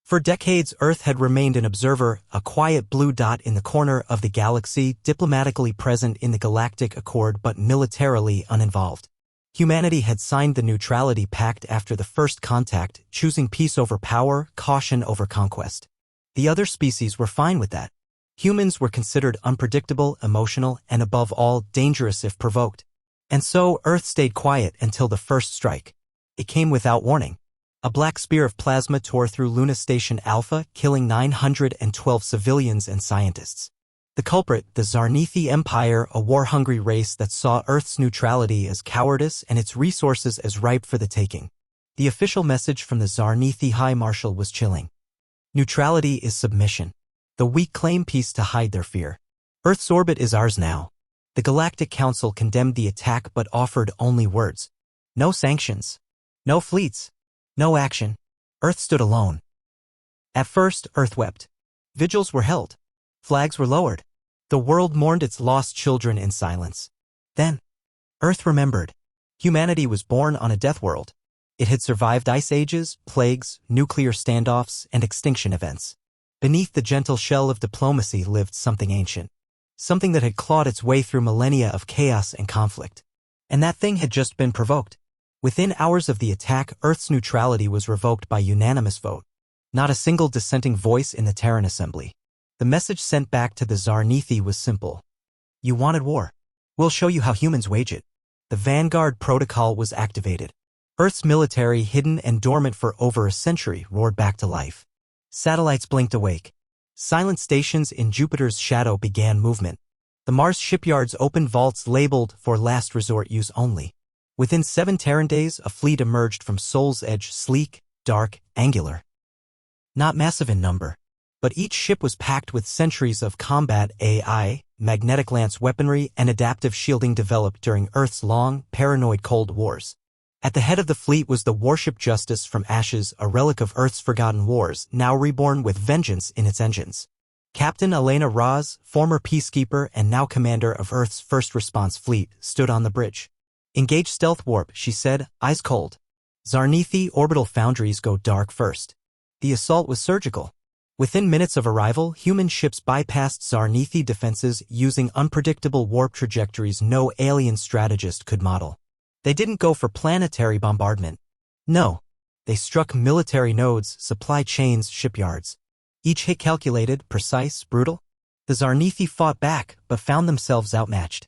For decades, Earth had remained an observer, a quiet blue dot in the corner of the galaxy, diplomatically present in the Galactic Accord but militarily uninvolved. Humanity had signed the Neutrality Pact after the first contact, choosing peace over power, caution over conquest. The other species were fine with that. Humans were considered unpredictable, emotional, and above all, dangerous if provoked. And so, Earth stayed quiet until the first strike. It came without warning. A black spear of plasma tore through Luna Station Alpha, killing 912 civilians and scientists. The culprit, the Zarnithi Empire, a war-hungry race that saw Earth's neutrality as cowardice and its resources as ripe for the taking. The official message from the Zarnithi High Marshal was chilling. Neutrality is submission. The weak claim peace to hide their fear. Earth's orbit is ours now. The Galactic Council condemned the attack but offered only words. No sanctions. No fleets. No action. Earth stood alone. At first, Earth wept. Vigils were held. Flags were lowered. The world mourned its lost children in silence. Then, Earth remembered. Humanity was born on a death world. It had survived ice ages, plagues, nuclear standoffs, and extinction events. Beneath the gentle shell of diplomacy lived something ancient. Something that had clawed its way through millennia of chaos and conflict. And that thing had just been provoked. Within hours of the attack, Earth's neutrality was revoked by unanimous vote. Not a single dissenting voice in the Terran Assembly. The message sent back to the Zarnithi was simple. You wanted war? We'll show you how humans wage it. The Vanguard Protocol was activated. Earth's military, hidden and dormant for over a century, roared back to life. Satellites blinked awake. Silent stations in Jupiter's shadow began movement. The Mars shipyards opened vaults labeled for last resort use only. Within 7 Terran days, a fleet emerged from Sol's Edge, sleek, dark, angular. Not massive in number, but each ship was packed with centuries of combat AI, magnetic lance weaponry, and adaptive shielding developed during Earth's long, paranoid Cold Wars. At the head of the fleet was the warship Justice from Ashes, a relic of Earth's forgotten wars, now reborn with vengeance in its engines. Captain Elena Raz, former peacekeeper and now commander of Earth's first response fleet, stood on the bridge. Engage stealth warp, she said, eyes cold. Zarnithi orbital foundries go dark first. The assault was surgical. Within minutes of arrival, human ships bypassed Zarnithi defenses using unpredictable warp trajectories no alien strategist could model. They didn't go for planetary bombardment. No. They struck military nodes, supply chains, shipyards. Each hit calculated, precise, brutal. The Zarnithi fought back, but found themselves outmatched.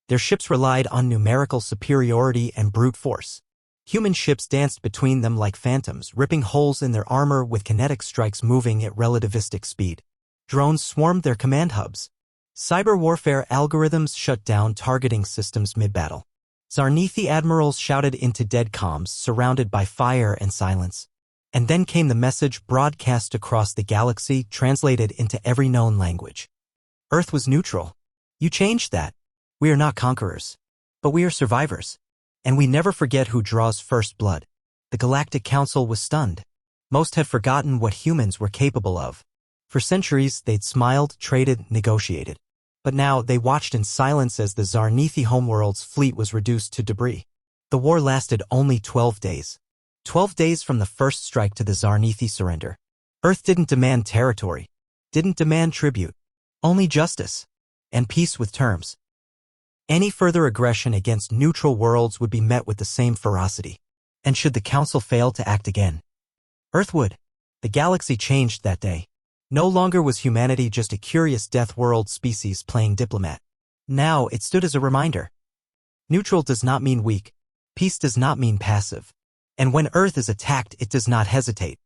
Their ships relied on numerical superiority and brute force. Human ships danced between them like phantoms, ripping holes in their armor with kinetic strikes moving at relativistic speed. Drones swarmed their command hubs. Cyber warfare algorithms shut down targeting systems mid-battle. Zarnithi admirals shouted into dead comms, surrounded by fire and silence. And then came the message broadcast across the galaxy, translated into every known language. Earth was neutral. You changed that. We are not conquerors. But we are survivors. And we never forget who draws first blood. The Galactic Council was stunned. Most had forgotten what humans were capable of. For centuries, they'd smiled, traded, negotiated. But now they watched in silence as the Zarnithi homeworld's fleet was reduced to debris. The war lasted only 12 days. 12 days from the first strike to the Zarnithi surrender. Earth didn't demand territory. Didn't demand tribute. Only justice. And peace with terms. Any further aggression against neutral worlds would be met with the same ferocity. And should the Council fail to act again, Earth would. The galaxy changed that day. No longer was humanity just a curious death world species playing diplomat. Now it stood as a reminder. Neutral does not mean weak. Peace does not mean passive. And when Earth is attacked, it does not hesitate.